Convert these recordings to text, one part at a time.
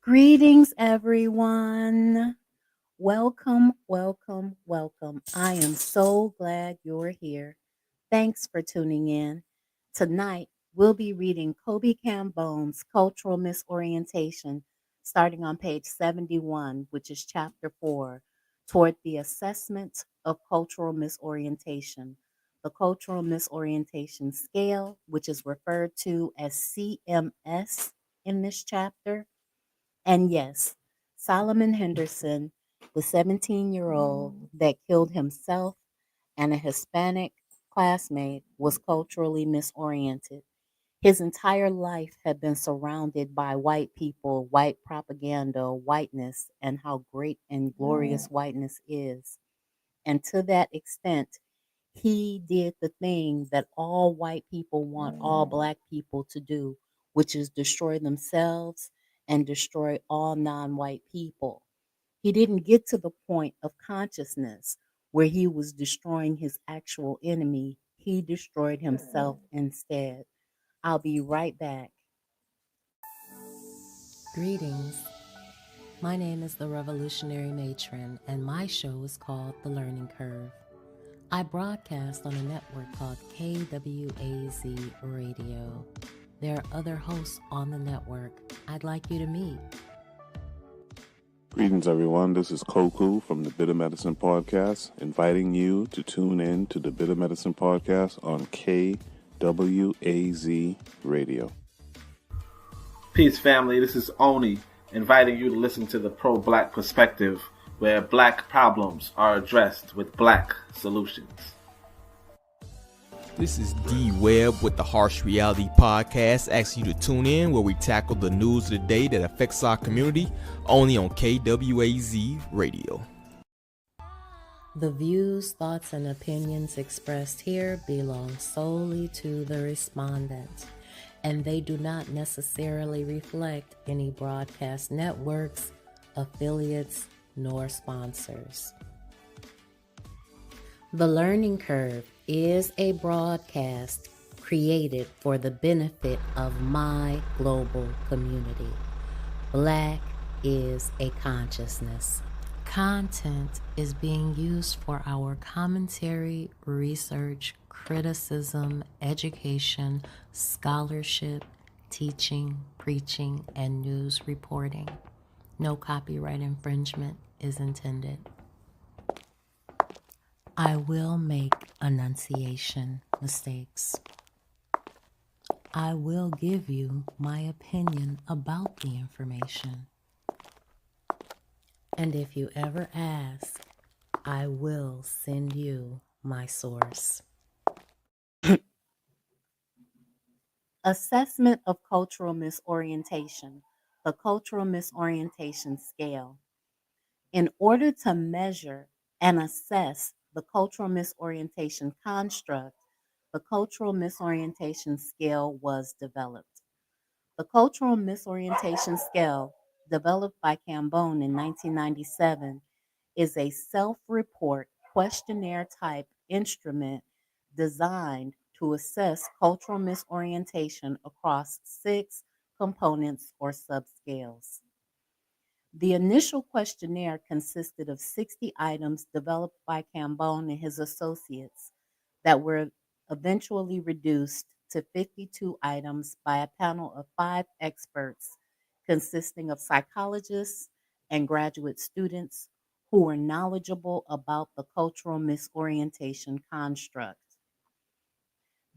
Greetings, everyone. Welcome, welcome, welcome. I am so glad you're here. Thanks for tuning in. Tonight, we'll be reading Kobe Cambone's Cultural Misorientation, starting on page 71, which is chapter 4, toward the assessment of cultural misorientation. The cultural misorientation scale, which is referred to as CMS in this chapter. And yes, Solomon Henderson, the 17-year-old that killed himself and a Hispanic classmate, was culturally misoriented. His entire life had been surrounded by white people, white propaganda, whiteness, and how great and glorious whiteness is. And to that extent, he did the thing that all white people want all black people to do, which is destroy themselves and destroy all non white people. He didn't get to the point of consciousness where he was destroying his actual enemy. He destroyed himself instead. I'll be right back. Greetings. My name is the Revolutionary Matron, and my show is called The Learning Curve. I broadcast on a network called KWAZ Radio. There are other hosts on the network I'd like you to meet. Greetings, everyone. This is Koku from the Bitter Medicine Podcast, inviting you to tune in to the Bitter Medicine Podcast on KWAZ Radio. Peace, family. This is Oni, inviting you to listen to the pro-black perspective, where black problems are addressed with black solutions. This is D Webb with the Harsh Reality Podcast, asking you to tune in where we tackle the news of the day that affects our community, only on KWAZ Radio. The views, thoughts, and opinions expressed here belong solely to the respondent, and they do not necessarily reflect any broadcast networks, affiliates, nor sponsors. The Learning Curve is a broadcast created for the benefit of my global community. Black is a consciousness. Content is being used for our commentary, research, criticism, education, scholarship, teaching, preaching, and news reporting. No copyright infringement is intended. I will make enunciation mistakes. I will give you my opinion about the information. And if you ever ask, I will send you my source. Assessment of cultural misorientation, the cultural misorientation scale. In order to measure and assess the cultural misorientation construct, the cultural misorientation scale was developed. The cultural misorientation scale, developed by Cambone in 1997, is a self-report questionnaire type instrument designed to assess cultural misorientation across 6 components or subscales. The initial questionnaire consisted of 60 items developed by Cambone and his associates that were eventually reduced to 52 items by a panel of 5 experts consisting of psychologists and graduate students who were knowledgeable about the cultural misorientation construct.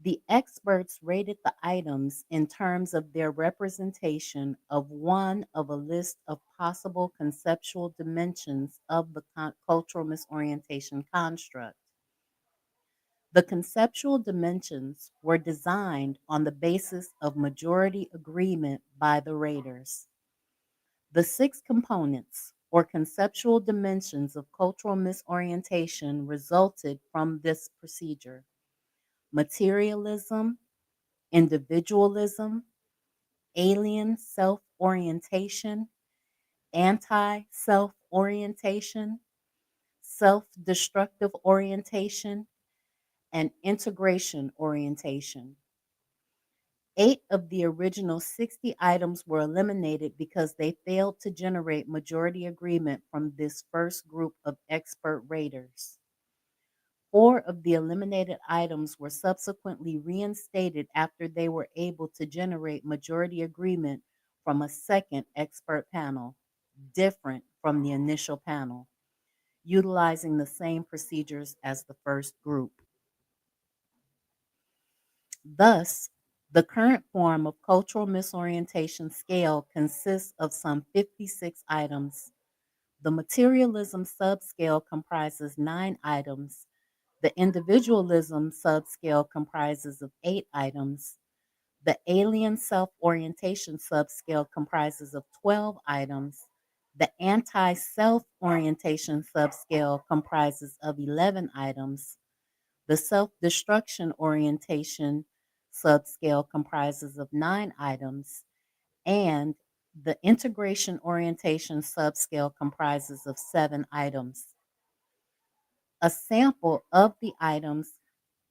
The experts rated the items in terms of their representation of one of a list of possible conceptual dimensions of the cultural misorientation construct. The conceptual dimensions were designed on the basis of majority agreement by the raters. The 6 components or conceptual dimensions of cultural misorientation resulted from this procedure: materialism, individualism, alien self orientation, anti self orientation, self destructive orientation, and integration orientation. 8 of the original 60 items were eliminated because they failed to generate majority agreement from this first group of expert raters. 4 of the eliminated items were subsequently reinstated after they were able to generate majority agreement from a second expert panel, different from the initial panel, utilizing the same procedures as the first group. Thus, the current form of cultural misorientation scale consists of some 56 items. The materialism subscale comprises 9 items. The individualism subscale comprises of 8 items. The alien self-orientation subscale comprises of 12 items. The anti-self orientation subscale comprises of 11 items. The self-destruction orientation subscale comprises of 9 items, and the integration orientation subscale comprises of 7 items. A sample of the items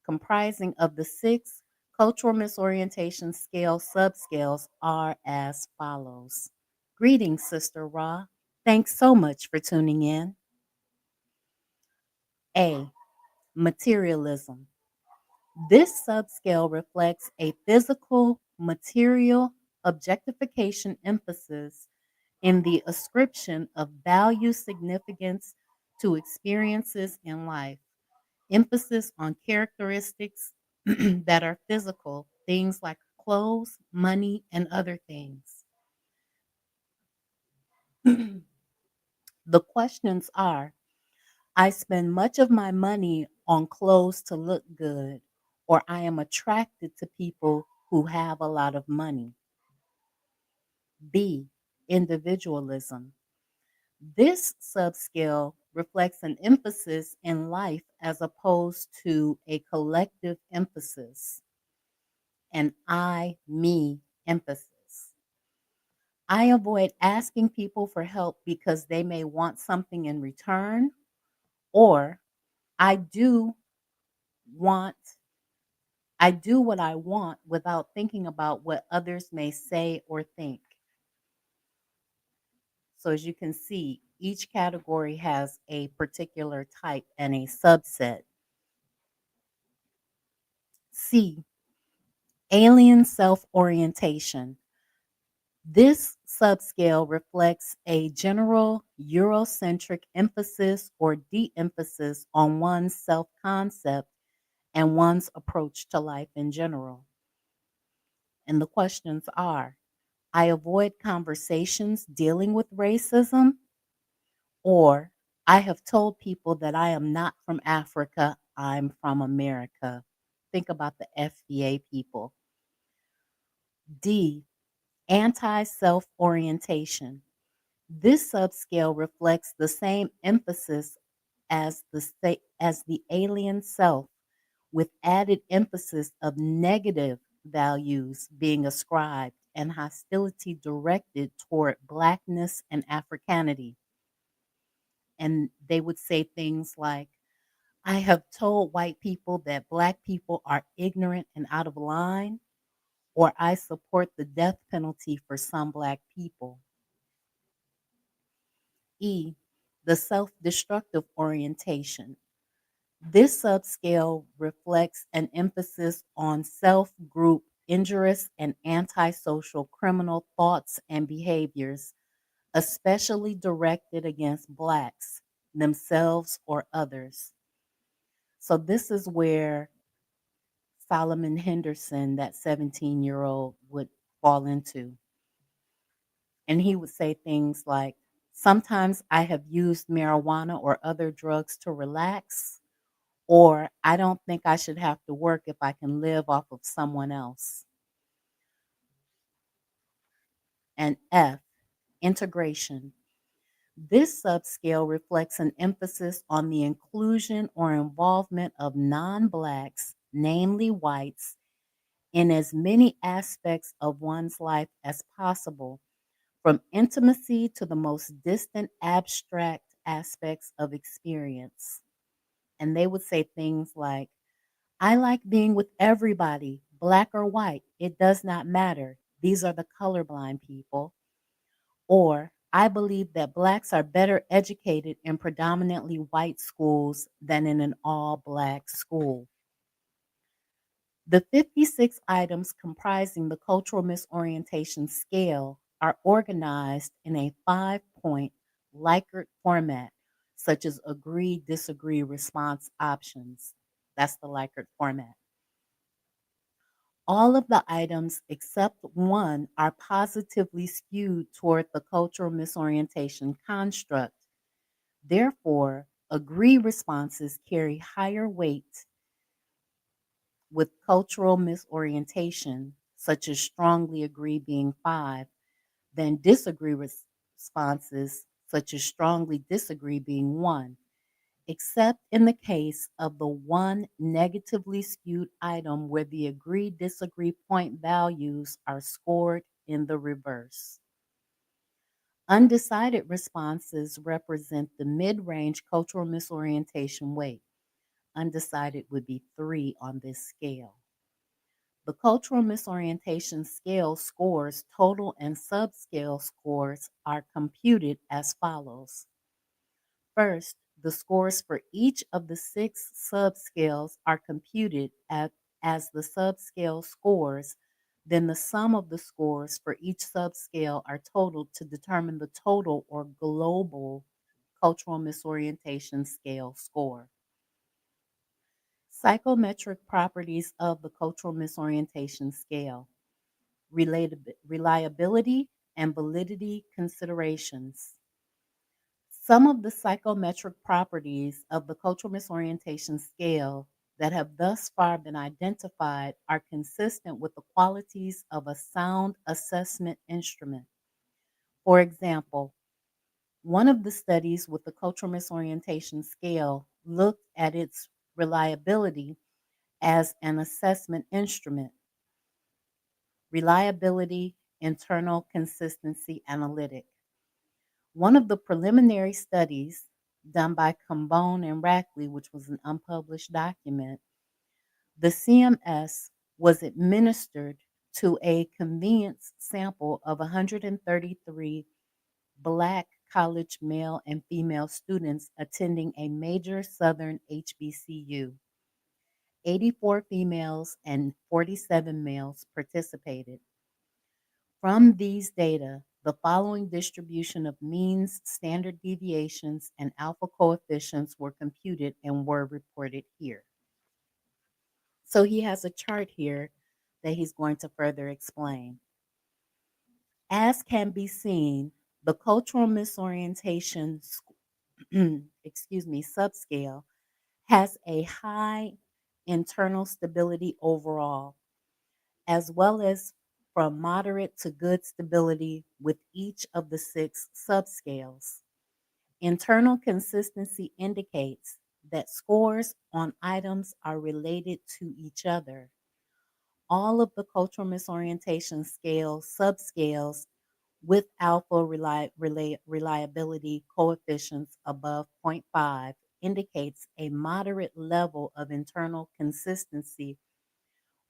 comprising of the 6 cultural misorientation scale subscales are as follows. Greetings, Sister Ra. Thanks so much for tuning in. A. Materialism. This subscale reflects a physical, material objectification emphasis in the ascription of value significance to experiences in life, emphasis on characteristics that are physical, things like clothes, money, and other things. The questions are: I spend much of my money on clothes to look good, or I am attracted to people who have a lot of money. B. Individualism. This subscale reflects an emphasis in life as opposed to a collective emphasis, an I, me emphasis. I avoid asking people for help because they may want something in return, or I do want I do what I want without thinking about what others may say or think. So as you can see, each category has a particular type and a subset. C, alien self-orientation. This subscale reflects a general Eurocentric emphasis or de-emphasis on one's self-concept and one's approach to life in general. And the questions are: I avoid conversations dealing with racism, or I have told people that I am not from Africa, I'm from America. Think about the FBA people. D, anti self orientation. This subscale reflects the same emphasis as the alien self, with added emphasis of negative values being ascribed and hostility directed toward blackness and Africanity. And they would say things like, I have told white people that black people are ignorant and out of line, or I support the death penalty for some black people. E, the self destructive orientation. This subscale reflects an emphasis on self group injurious and antisocial criminal thoughts and behaviors, especially directed against Blacks, themselves, or others. So, this is where Solomon Henderson, that 17-year-old, would fall into. And he would say things like, sometimes I have used marijuana or other drugs to relax, or I don't think I should have to work if I can live off of someone else. And F, integration. This subscale reflects an emphasis on the inclusion or involvement of non Blacks, namely whites, in as many aspects of one's life as possible, from intimacy to the most distant abstract aspects of experience. And they would say things like, I like being with everybody, black or white, it does not matter. These are the colorblind people. Or, I believe that blacks are better educated in predominantly white schools than in an all black school. The 56 items comprising the cultural misorientation scale are organized in a 5-point Likert format, such as agree, disagree, response options. That's the Likert format. All of the items except one are positively skewed toward the cultural misorientation construct. Therefore, agree responses carry higher weight with cultural misorientation, such as strongly agree being 5, than disagree responses, such as strongly disagree being 1, except in the case of the one negatively skewed item where the agree disagree point values are scored in the reverse. Undecided responses represent the mid range cultural misorientation weight. Undecided would be 3 on this scale. The cultural misorientation scale scores, total and subscale scores, are computed as follows. First, the scores for each of the 6 subscales are computed as the subscale scores. Then the sum of the scores for each subscale are totaled to determine the total or global cultural misorientation scale score. Psychometric properties of the cultural misorientation scale: reliability and validity considerations. Some of the psychometric properties of the cultural misorientation scale that have thus far been identified are consistent with the qualities of a sound assessment instrument. For example, one of the studies with the cultural misorientation scale looked at its reliability as an assessment instrument. Reliability, internal consistency analytic. One of the preliminary studies done by Cambone and Rackley, which was an unpublished document, the CMS was administered to a convenience sample of 133 Black college male and female students attending a major Southern HBCU. 84 females and 47 males participated. From these data, the following distribution of means, standard deviations, and alpha coefficients were computed and were reported here. So he has a chart here that he's going to further explain. As can be seen, the cultural misorientation subscale has a high internal stability overall, as well as from moderate to good stability with each of the 6 subscales. Internal consistency indicates that scores on items are related to each other. All of the cultural misorientation scale subscales with alpha reliability coefficients above zero point 0.5 indicates a moderate level of internal consistency,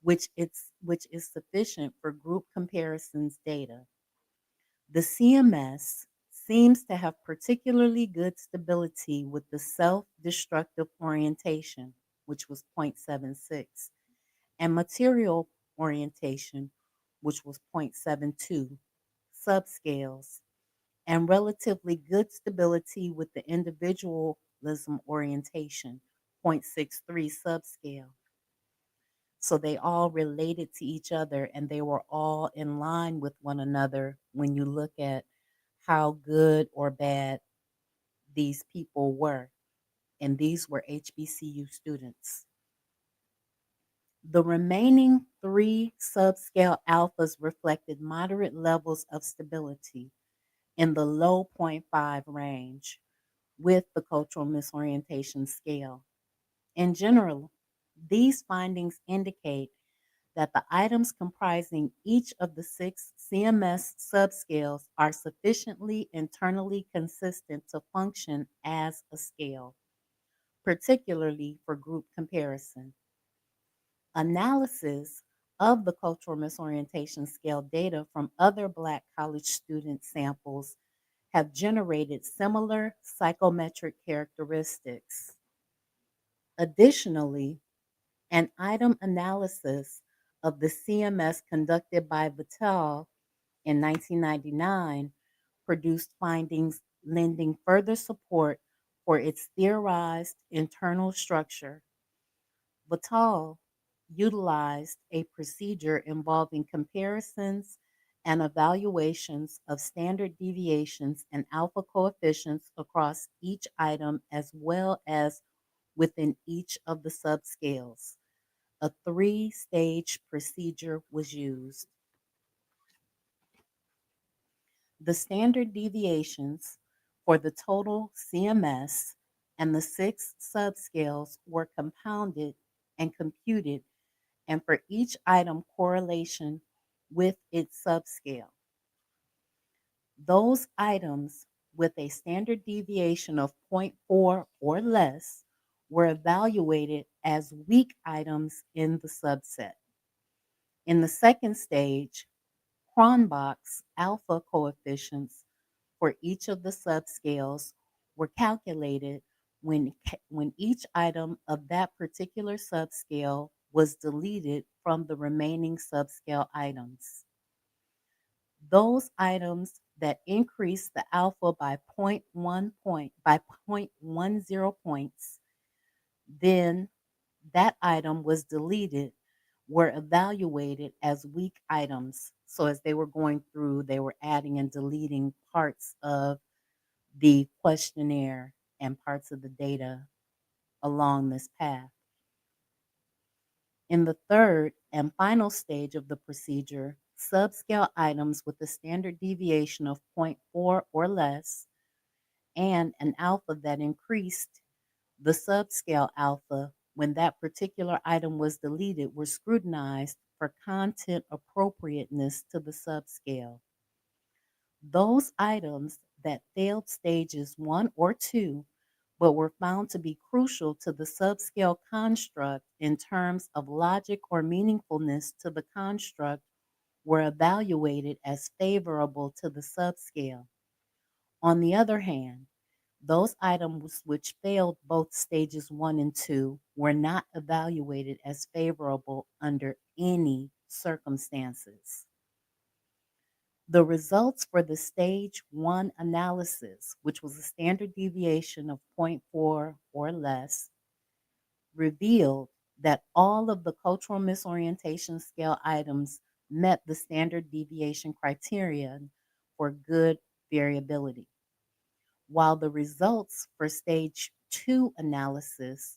which is sufficient for group comparisons data. The CMS seems to have particularly good stability with the self-destructive orientation, which was 0.76, and material orientation, which was 0.72 subscales, and relatively good stability with the individualism orientation, 0.63 subscale. So they all related to each other and they were all in line with one another when you look at how good or bad these people were. And these were HBCU students. The remaining 3 subscale alphas reflected moderate levels of stability in the low zero point 0.5 range with the cultural misorientation scale. In general, these findings indicate that the items comprising each of the 6 CMS subscales are sufficiently internally consistent to function as a scale, particularly for group comparison. Analysis of the cultural misorientation scale data from other Black college student samples have generated similar psychometric characteristics. Additionally, an item analysis of the CMS conducted by Vitale in 1999 produced findings lending further support for its theorized internal structure. Vitale utilized a procedure involving comparisons and evaluations of standard deviations and alpha coefficients across each item as well as within each of the subscales. A three-stage procedure was used. The standard deviations for the total CMS and the six subscales were compounded and computed, and for each item correlation with its subscale. Those items with a standard deviation of zero point 0.4 or less were evaluated as weak items in the subset. In the second stage, Cronbach's alpha coefficients for each of the subscales were calculated when each item of that particular subscale was deleted from the remaining subscale items. Those items that increased the alpha by zero point 0.1 point by 0.10 points, then that item was deleted, were evaluated as weak items. So as they were going through, they were adding and deleting parts of the questionnaire and parts of the data along this path. In the third and final stage of the procedure, subscale items with a standard deviation of zero point 0.4 or less and an alpha that increased the subscale alpha when that particular item was deleted were scrutinized for content appropriateness to the subscale. Those items that failed stages 1 or 2 but were found to be crucial to the subscale construct in terms of logic or meaningfulness to the construct were evaluated as favorable to the subscale. On the other hand, those items which failed both stages 1 and 2 were not evaluated as favorable under any circumstances. The results for the stage 1 analysis, which was a standard deviation of zero point 0.4 or less, revealed that all of the cultural misorientation scale items met the standard deviation criterion for good variability, while the results for stage 2 analysis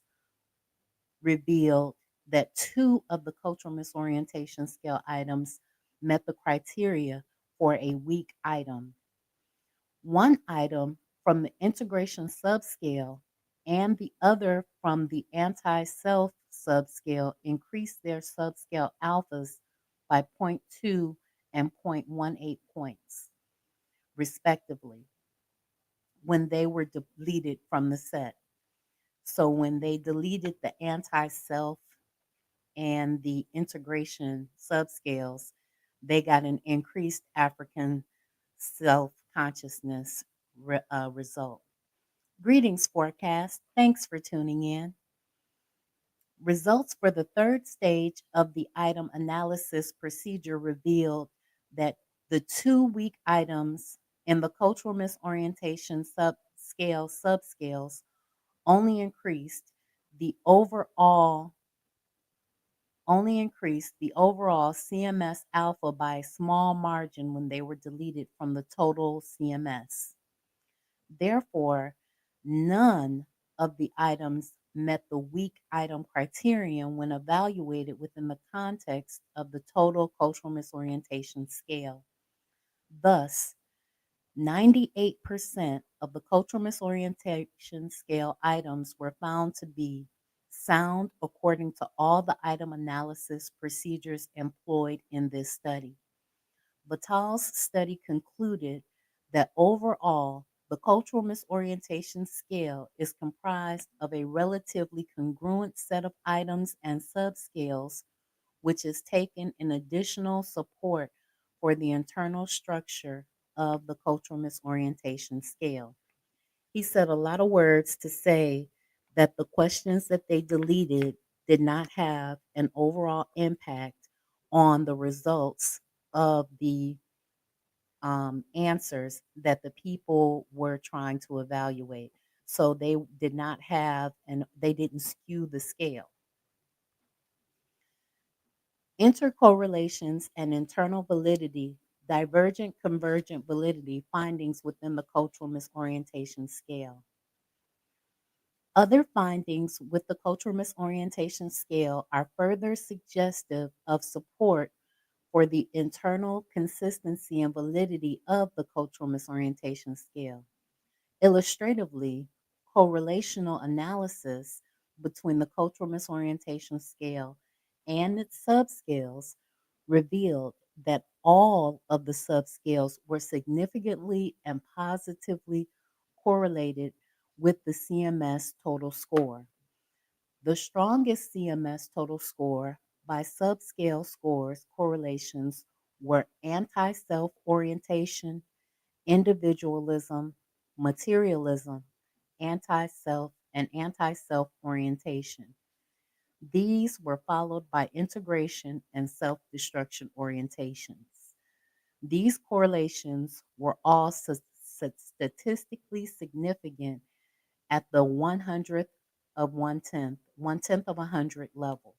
revealed that two of the cultural misorientation scale items met the criteria for a weak item. One item from the integration subscale and the other from the anti-self subscale increased their subscale alphas by zero point 0.2 and 0.18 points, respectively, when they were deleted from the set. So when they deleted the anti-self and the integration subscales, they got an increased African self consciousness result. Greetings, forecast. Thanks for tuning in. Results for the third stage of the item analysis procedure revealed that the two weak items in the cultural misorientation subscales only increased the overall CMS alpha by a small margin when they were deleted from the total CMS. Therefore, none of the items met the weak item criterion when evaluated within the context of the total cultural misorientation scale. Thus, 98% of the cultural misorientation scale items were found to be sound according to all the item analysis procedures employed in this study. Vitale's study concluded that overall, the cultural misorientation scale is comprised of a relatively congruent set of items and subscales which is taken in additional support for the internal structure of the cultural misorientation scale. He said a lot of words to say that the questions that they deleted did not have an overall impact on the results of the answers that the people were trying to evaluate. So they did not have, and they didn't skew the scale. Intercorrelations and internal validity, divergent convergent validity findings within the cultural misorientation scale. Other findings with the cultural misorientation scale are further suggestive of support for the internal consistency and validity of the cultural misorientation scale. Illustratively, correlational analysis between the cultural misorientation scale and its subscales revealed that all of the subscales were significantly and positively correlated with the CMS total score. The strongest CMS total score by subscale scores correlations were anti self orientation, individualism, materialism, anti self, and anti self orientation. These were followed by integration and self destruction orientations. These correlations were all statistically significant at the 100th of one tenth of 100 level.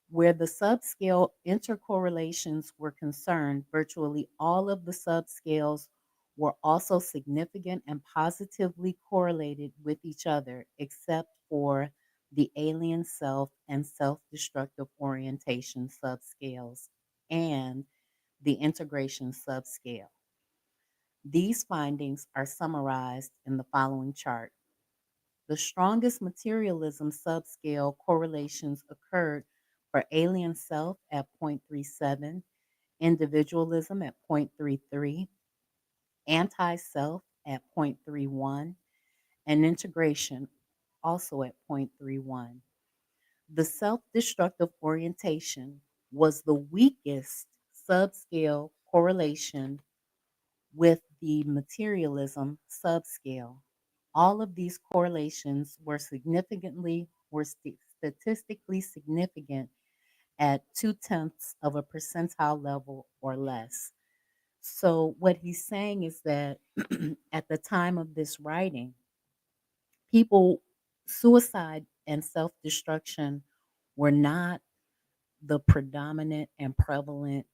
Where the subscale intercorrelations were concerned, virtually all of the subscales were also significant and positively correlated with each other, except for the alien self and self destructive orientation subscales and the integration subscale. These findings are summarized in the following chart. The strongest materialism subscale correlations occurred for alien self at 0.37, individualism at 0.33, anti self at 0.31, and integration also at 0.31. The self destructive orientation was the weakest subscale correlation with the materialism subscale. All of these correlations were statistically significant at 2/10 of a percentile level or less. So what he's saying is that at the time of this writing, people suicide and self-destruction were not the predominant and prevalent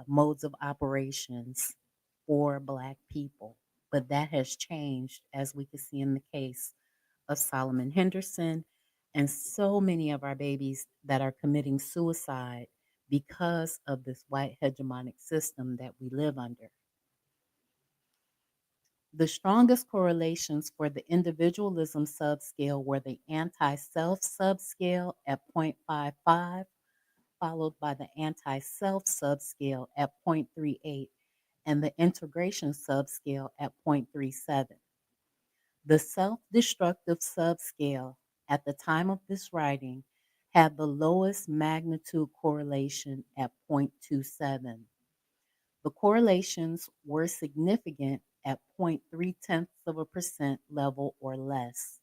modes of operations for Black people. But that has changed, as we can see in the case of Solomon Henderson and so many of our babies that are committing suicide because of this white hegemonic system that we live under. The strongest correlations for the individualism subscale were the anti self subscale at 0.55, followed by the anti self subscale at 0.38, and the integration subscale at 0.37. The self destructive subscale at the time of this writing had the lowest magnitude correlation at 0.27. The correlations were significant at 0.3 of a percent level or less.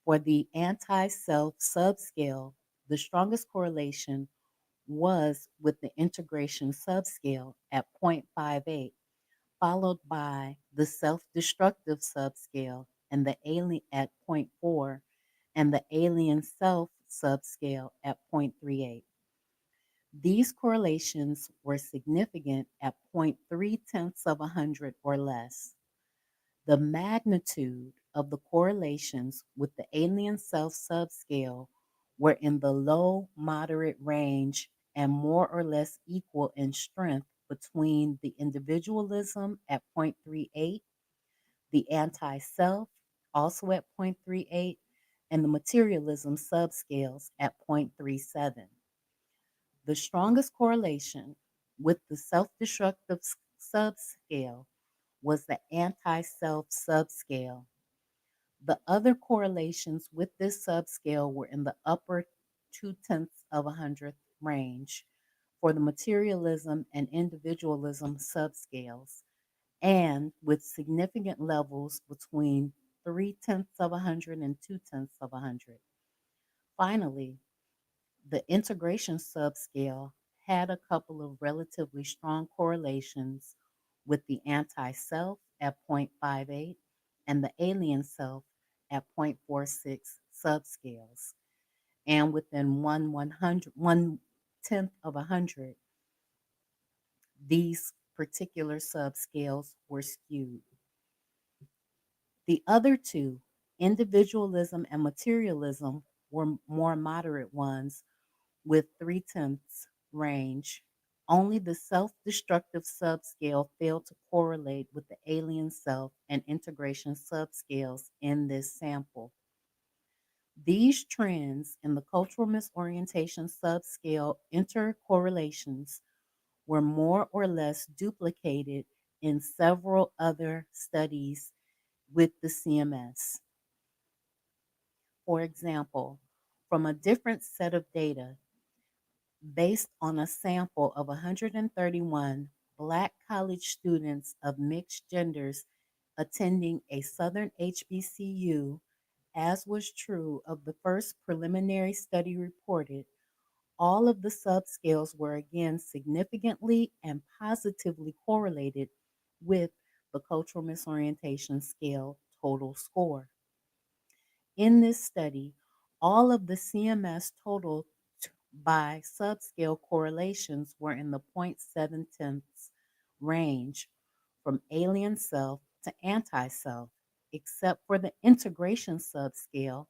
For the anti self subscale, the strongest correlation was with the integration subscale at 0.58, followed by the self destructive subscale and the alien at zero point 0.4 and the alien self subscale at 0.38. These correlations were significant at 0.3 of a hundred or less. The magnitude of the correlations with the alien self subscale were in the low moderate range and more or less equal in strength between the individualism at 0.38, the anti self also at 0.38, and the materialism subscales at 0.37. The strongest correlation with the self destructive subscale was the anti self subscale. The other correlations with this subscale were in the upper 2/10 of a hundredth range for the materialism and individualism subscales, and with significant levels between 3/10 of a hundred and 2/10 of a hundred. Finally, the integration subscale had a couple of relatively strong correlations with the anti self at 0.58 and the alien self at 0.46 subscales. And within one tenth of a hundred, these particular subscales were skewed. The other two, individualism and materialism, were more moderate ones with 3/10 range. Only the self destructive subscale failed to correlate with the alien self and integration subscales in this sample. These trends in the cultural misorientation subscale intercorrelations were more or less duplicated in several other studies with the CMS. For example, from a different set of data, based on a sample of 131 Black college students of mixed genders attending a Southern HBCU, as was true of the first preliminary study reported, all of the subscales were again significantly and positively correlated with the cultural misorientation scale total score. In this study, all of the CMS total by subscale correlations were in the 0.7 range from alien self to anti self, except for the integration subscale,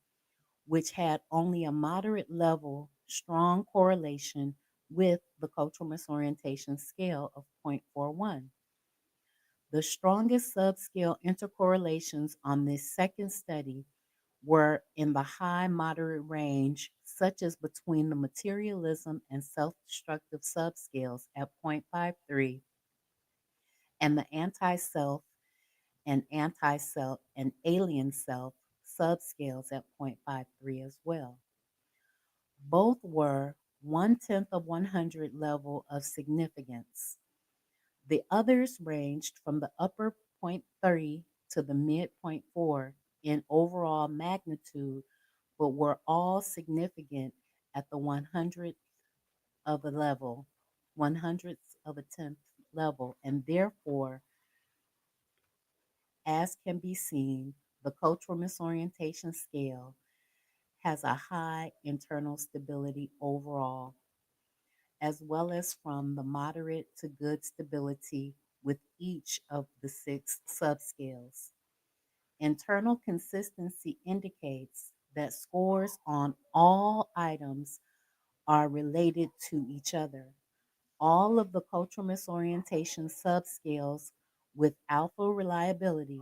which had only a moderate level strong correlation with the cultural misorientation scale of 0.41. The strongest subscale intercorrelations on this second study were in the high moderate range, such as between the materialism and self destructive subscales at 0.53 and the anti self and alien self subscales at 0.53 as well. Both were 1/10 of 100 level of significance. The others ranged from the upper point 0.3 to the mid point 0.4 in overall magnitude, but were all significant at the 100th of a level, 100th of a tenth level, and therefore, as can be seen, the cultural misorientation scale has a high internal stability overall, as well as from the moderate to good stability with each of the six subscales. Internal consistency indicates that scores on all items are related to each other. All of the cultural misorientation subscales with alpha reliability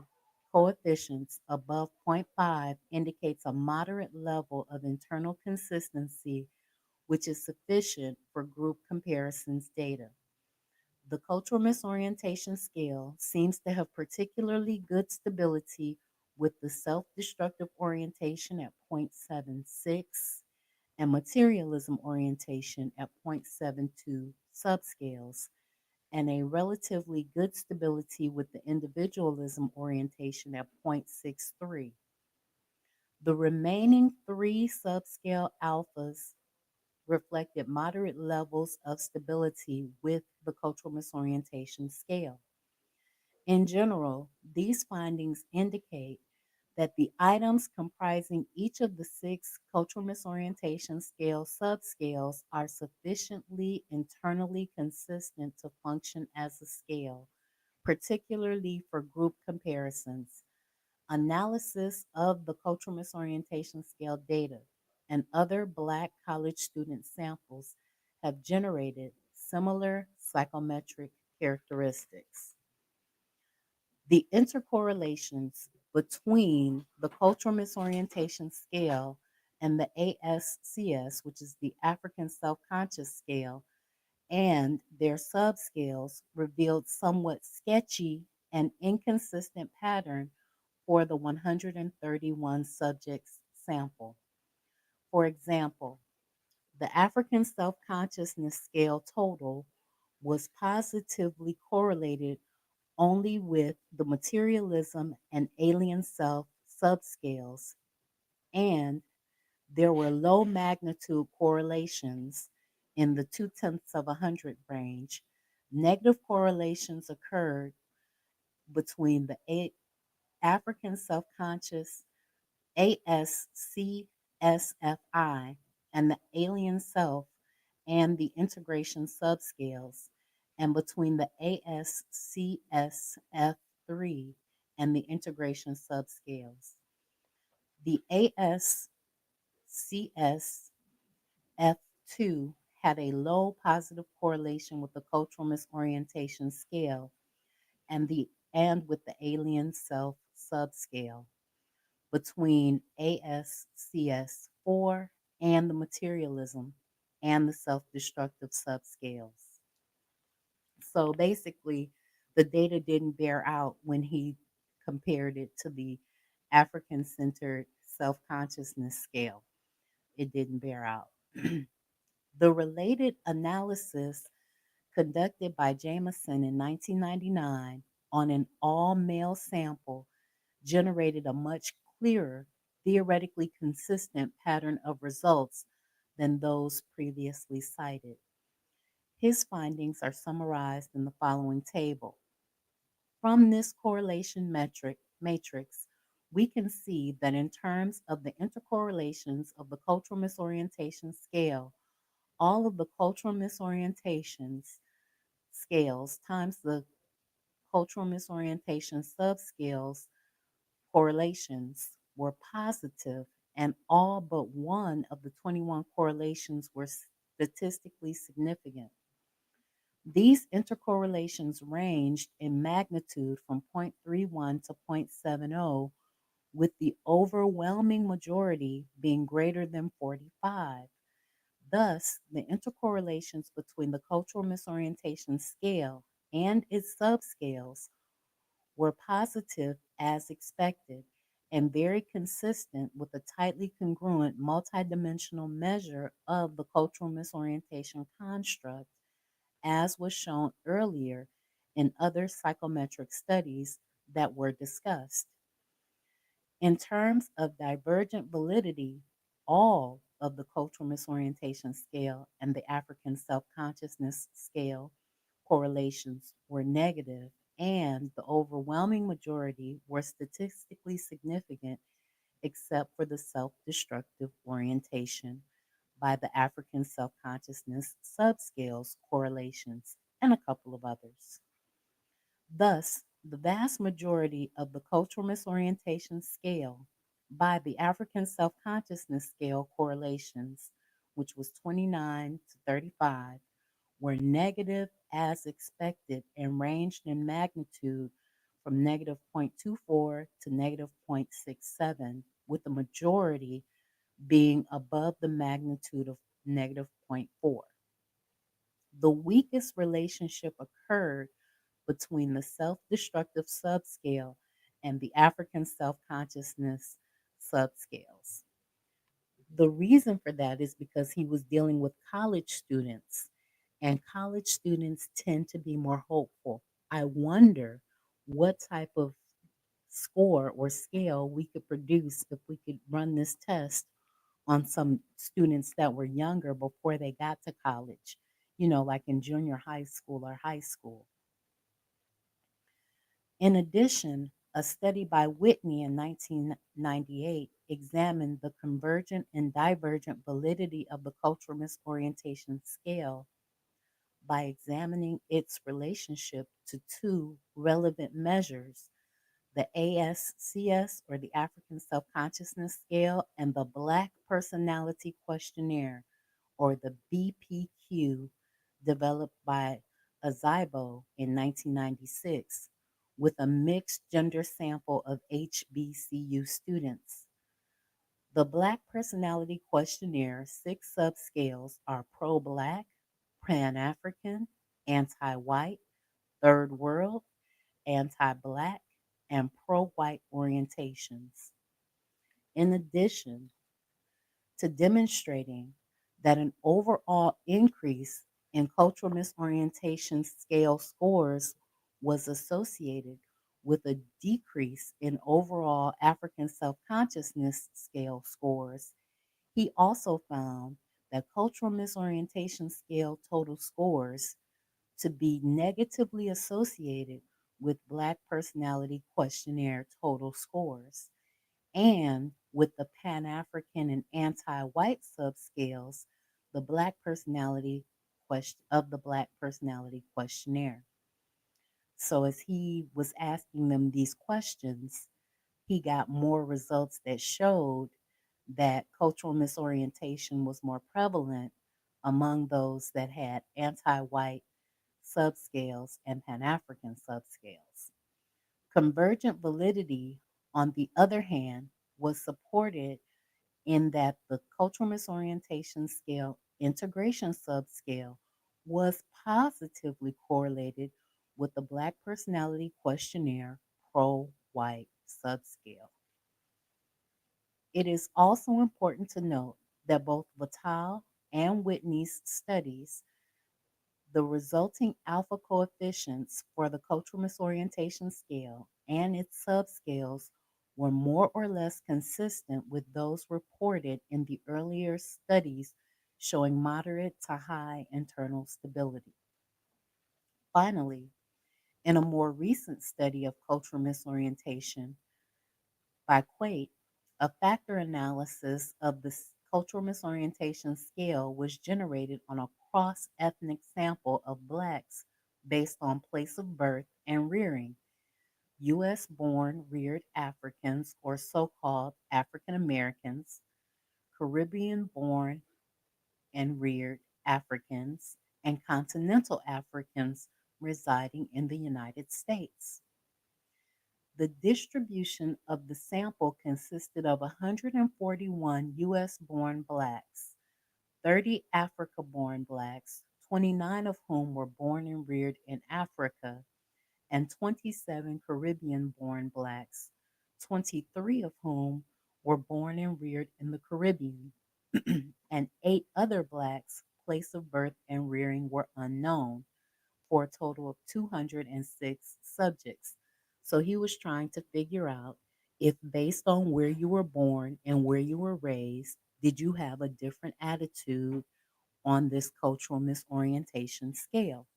coefficients above zero point 0.5 indicates a moderate level of internal consistency, which is sufficient for group comparisons data. The cultural misorientation scale seems to have particularly good stability with the self destructive orientation at 0.76 and materialism orientation at 0.72 subscales, and a relatively good stability with the individualism orientation at 0.63. The remaining three subscale alphas reflected moderate levels of stability with the cultural misorientation scale. In general, these findings indicate that the items comprising each of the six cultural misorientation scale subscales are sufficiently internally consistent to function as a scale, particularly for group comparisons. Analysis of the cultural misorientation scale data and other Black college student samples have generated similar psychometric characteristics. The intercorrelations between the cultural misorientation scale and the ASCS, which is the African self conscious scale, and their subscales revealed somewhat sketchy and inconsistent pattern for the 131 subjects sample. For example, The African Self Consciousness Scale total was positively correlated only with the materialism and alien self subscales, and there were low magnitude correlations in the 0.2 of a hundred range. Negative correlations occurred between the African self conscious ASCSFI and the alien self and the integration subscales, and between the ASCSF3 and the integration subscales. The ASCSF2 had a low positive correlation with the cultural misorientation scale and with the alien self subscale between ASCS4 and the materialism and the self destructive subscales. So basically, the data didn't bear out when he compared it to the African centered self consciousness scale. It didn't bear out. The related analysis conducted by Jameson in 1999 on an all male sample generated a much clearer, theoretically consistent pattern of results than those previously cited. His findings are summarized in the following table. From this correlation matrix, we can see that in terms of the intercorrelations of the cultural misorientation scale, all of the cultural misorientations scales times the cultural misorientation subscales correlations were positive, and all but one of the 21 correlations were statistically significant. These intercorrelations ranged in magnitude from 0.31 to 0.70, with the overwhelming majority being greater than 45. Thus, the intercorrelations between the cultural misorientation scale and its subscales were positive as expected and very consistent with a tightly congruent multidimensional measure of the cultural misorientation construct, as was shown earlier in other psychometric studies that were discussed. In terms of divergent validity, all of the cultural misorientation scale and the African self consciousness scale correlations were negative, and the overwhelming majority were statistically significant except for the self destructive orientation by the African self consciousness subscales correlations and a couple of others. Thus, the vast majority of the cultural misorientation scale by the African self consciousness scale correlations, which was 29 to 35, were negative as expected and ranged in magnitude from negative 0.24 to negative 0.67, with the majority being above the magnitude of negative zero point 0.4. The weakest relationship occurred between the self destructive subscale and the African self consciousness subscales. The reason for that is because he was dealing with college students, and college students tend to be more hopeful. I wonder what type of score or scale we could produce if we could run this test on some students that were younger before they got to college, like in junior high school or high school. In addition, a study by Whitney in 1998 examined the convergent and divergent validity of the cultural misorientation scale by examining its relationship to two relevant measures: the ASCS, or the African Self Consciousness Scale, and the Black Personality Questionnaire, or the BPQ, developed by Azibo in 1996 with a mixed gender sample of HBCU students. The Black Personality Questionnaire six subscales are pro Black, Pan African, anti white, third world, anti Black, and pro white orientations. In addition to demonstrating that an overall increase in cultural misorientation scale scores was associated with a decrease in overall African self consciousness scale scores. He also found that cultural misorientation scale total scores to be negatively associated with Black Personality Questionnaire total scores and with the Pan African and anti white subscales, the Black Personality of the Black Personality Questionnaire. So, as he was asking them these questions, he got more results that showed that cultural misorientation was more prevalent among those that had anti white subscales and Pan African subscales. Convergent validity, on the other hand, was supported in that the cultural misorientation scale integration subscale was positively correlated with the Black Personality Questionnaire pro white subscale. It is also important to note that both Vital and Whitney's studies, the resulting alpha coefficients for the cultural misorientation scale and its subscales were more or less consistent with those reported in the earlier studies showing moderate to high internal stability. Finally, in a more recent study of cultural misorientation by Quate, a factor analysis of the cultural misorientation scale was generated on a cross ethnic sample of Blacks based on place of birth and rearing. US born reared Africans, or so called African Americans, Caribbean born and reared Africans, and continental Africans residing in the United States. The distribution of the sample consisted of 141 US born blacks, 30 Africa born blacks, 29 of whom were born and reared in Africa, and 27 Caribbean born blacks, 23 of whom were born and reared in the Caribbean, and 8 other blacks' place of birth and rearing were unknown, for a total of 206 subjects. So he was trying to figure out if, based on where you were born and where you were raised, did you have a different attitude on this cultural misorientation scale?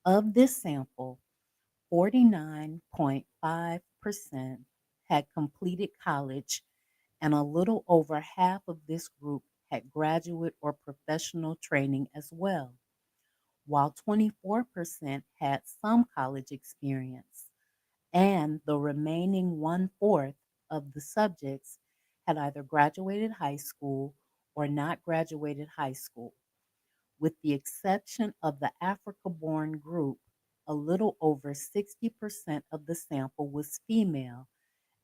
Of this sample, 49.5% had completed college, and a little over half of this group had graduate or professional training as well, while 24% had some college experience, and the remaining one-fourth of the subjects had either graduated high school or not graduated high school. With the exception of the Africa born group, a little over 60% of the sample was female,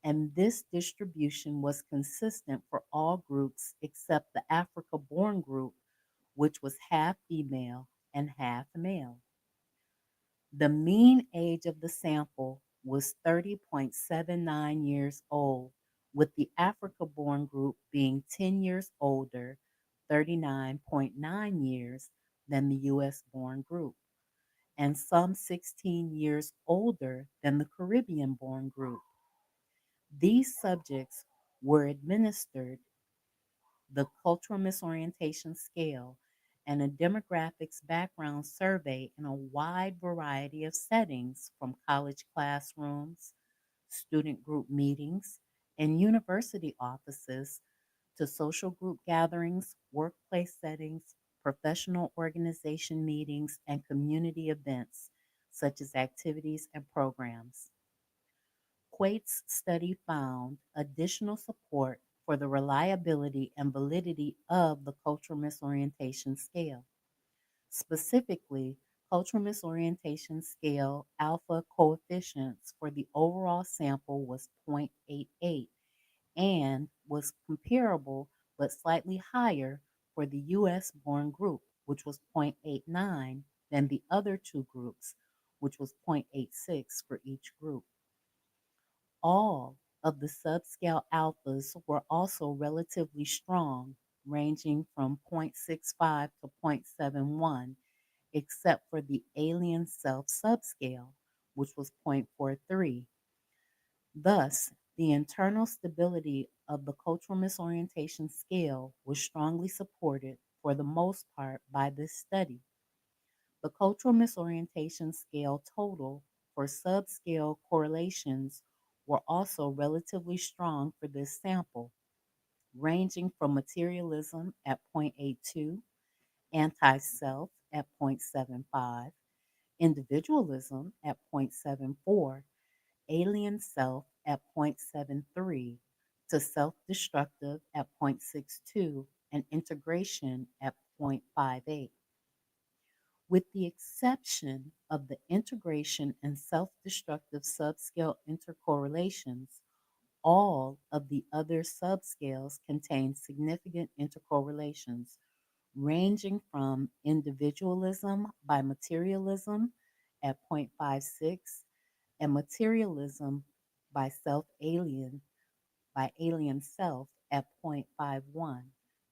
and this distribution was consistent for all groups except the Africa born group, which was half female and half male. The mean age of the sample was 30.79 years old, with the Africa born group being 10 years older, 39.9 years, than the US born group, and some 16 years older than the Caribbean born group. These subjects were administered the cultural misorientation scale and a demographics background survey in a wide variety of settings, from college classrooms, student group meetings, and university offices to social group gatherings, workplace settings, professional organization meetings, and community events such as activities and programs. Quate's study found additional support for the reliability and validity of the cultural misorientation scale. Specifically, cultural misorientation scale alpha coefficients for the overall sample was 0.88 and was comparable but slightly higher for the US born group, which was 0.89, than the other two groups, which was 0.86 for each group. All of the subscale alphas were also relatively strong, ranging from 0.65 to 0.71, except for the alien self subscale, which was 0.43. Thus, the internal stability of the cultural misorientation scale was strongly supported, for the most part, by this study. The cultural misorientation scale total for subscale correlations were also relatively strong for this sample, ranging from materialism at 0.82, anti self at 0.75, individualism at 0.74, alien self at 0.73, to self destructive at 0.62, and integration at 0.58. With the exception of the integration and self destructive subscale intercorrelations, all of the other subscales contain significant intercorrelations, ranging from individualism by materialism at 0.56 and materialism by alien self at 0.51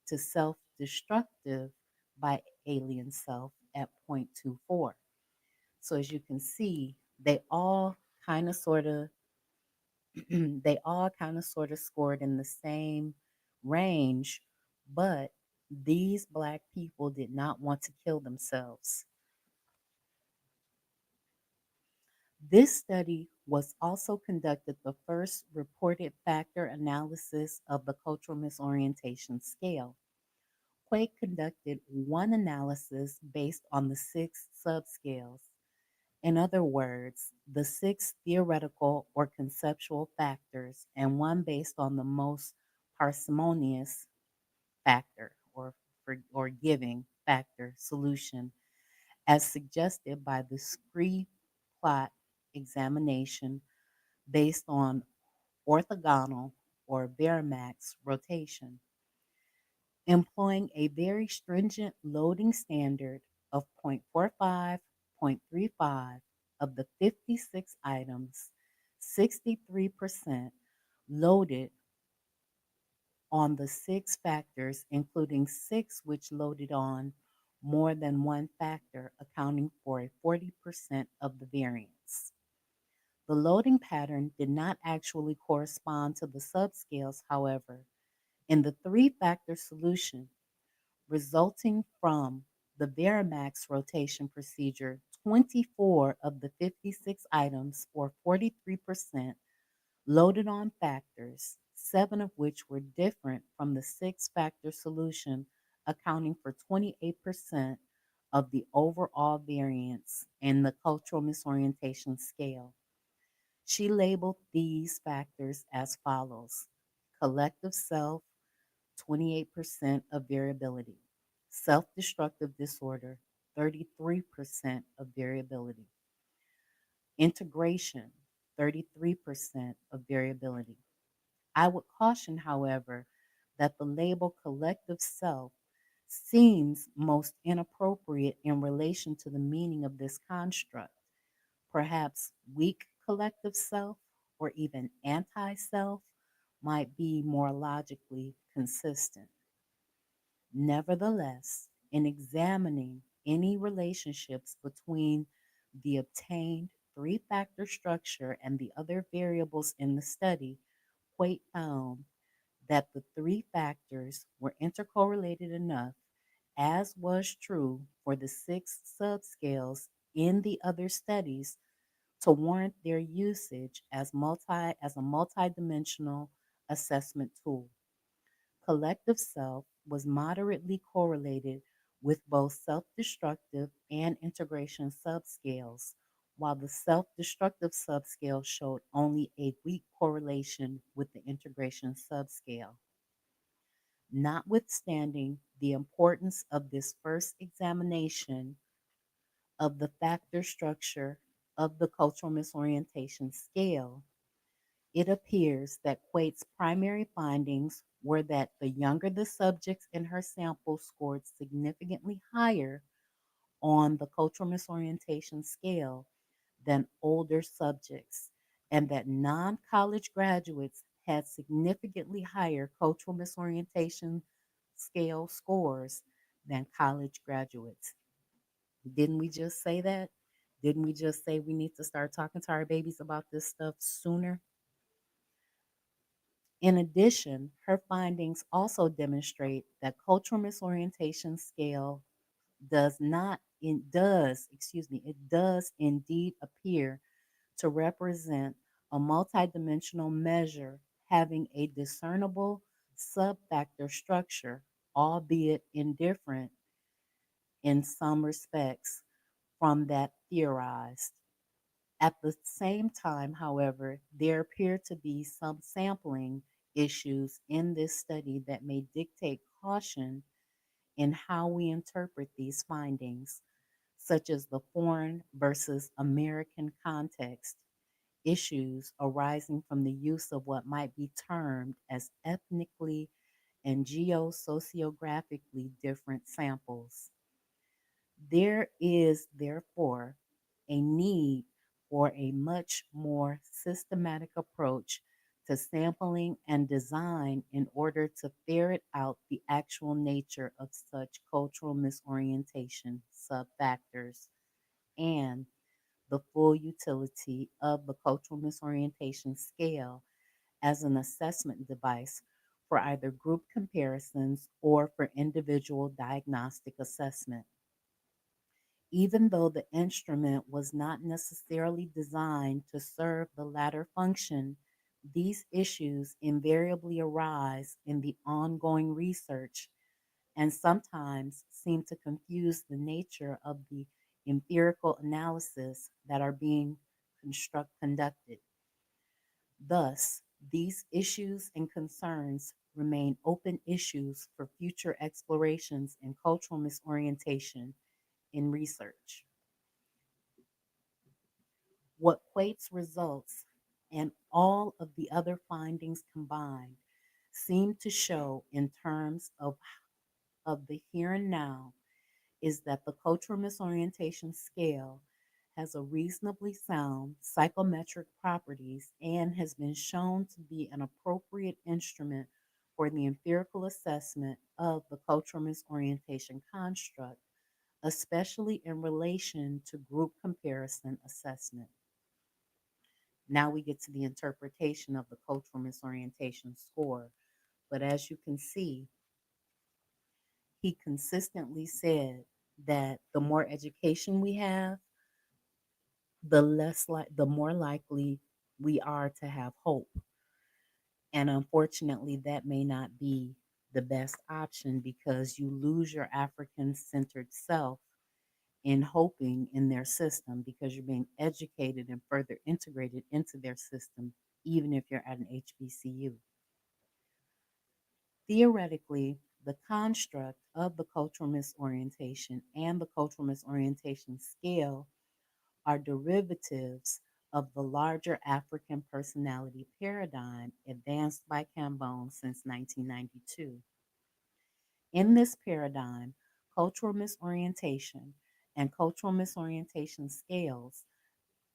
to self destructive by alien self at 0.24. So as you can see, they all kind of sort of they all kind of sort of scored in the same range, but these black people did not want to kill themselves. This study was also conducted the first reported factor analysis of the cultural misorientation scale. Quake conducted one analysis based on the six subscales. In other words, the six theoretical or conceptual factors, and one based on the most parsimonious factor or giving factor solution, as suggested by the Scree plot examination based on orthogonal or Varimax rotation, employing a very stringent loading standard of 0.45, 0.35 of the 56 items, 63% loaded on the six factors, including six which loaded on more than one factor, accounting for a 40% of the variance. The loading pattern did not actually correspond to the subscales, however. In the three factor solution resulting from the Varimax rotation procedure, 24 of the 56 items, or 43%, loaded on factors, seven of which were different from the six factor solution, accounting for 28% of the overall variance in the cultural misorientation scale. She labeled these factors as follows: collective self, 28% of variability; self destructive disorder, 33% of variability; integration, 33% of variability. I would caution, however, that the label collective self seems most inappropriate in relation to the meaning of this construct. Perhaps weak collective self or even anti self might be more logically consistent. Nevertheless, in examining any relationships between the obtained three factor structure and the other variables in the study, Quate found that the three factors were intercorrelated enough, as was true for the six subscales in the other studies, to warrant their usage as a multidimensional assessment tool. Collective self was moderately correlated with both self-destructive and integration subscales, while the self-destructive subscale showed only a weak correlation with the integration subscale. Notwithstanding the importance of this first examination of the factor structure of the cultural misorientation scale, it appears that Quate's primary findings were that the younger the subjects in her sample scored significantly higher on the cultural misorientation scale than older subjects, and that non college graduates had significantly higher cultural misorientation scale scores than college graduates. Didn't we just say that? Didn't we just say we need to start talking to our babies about this stuff sooner? In addition, her findings also demonstrate that cultural misorientation scale does not it does, excuse me, it does indeed appear to represent a multidimensional measure having a discernible sub-factor structure, albeit indifferent in some respects from that theorized. At the same time, however, there appear to be some sampling issues in this study that may dictate caution in how we interpret these findings, such as the foreign versus American context, issues arising from the use of what might be termed as ethnically and geosociographically different samples. There is, therefore, a need for a much more systematic approach to sampling and design in order to ferret out the actual nature of such cultural misorientation subfactors and the full utility of the cultural misorientation scale as an assessment device for either group comparisons or for individual diagnostic assessment. Even though the instrument was not necessarily designed to serve the latter function, these issues invariably arise in the ongoing research and sometimes seem to confuse the nature of the empirical analysis that are being conducted. Thus, these issues and concerns remain open issues for future explorations in cultural misorientation in research. What Quate's results and all of the other findings combined seem to show in terms of the here and now is that the cultural misorientation scale has a reasonably sound psychometric properties and has been shown to be an appropriate instrument for the empirical assessment of the cultural misorientation construct, especially in relation to group comparison assessment. Now we get to the interpretation of the cultural misorientation score. But as you can see, he consistently said that the more education we have, the more likely we are to have hope. And unfortunately, that may not be the best option because you lose your African centered self in hoping in their system because you're being educated and further integrated into their system, even if you're at an HBCU. Theoretically, the construct of the cultural misorientation and the cultural misorientation scale are derivatives of the larger African personality paradigm advanced by Cambone since 1992. In this paradigm, cultural misorientation and cultural misorientation scales,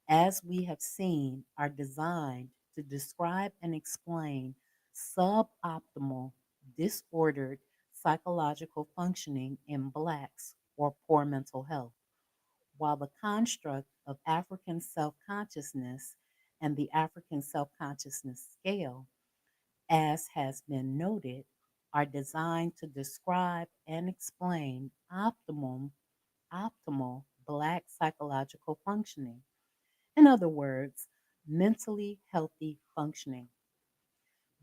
as we have seen, are designed to describe and explain suboptimal, disordered psychological functioning in Blacks or poor mental health, while the construct of African self consciousness and the African self consciousness scale, as has been noted, are designed to describe and explain optimal Black psychological functioning. In other words, mentally healthy functioning.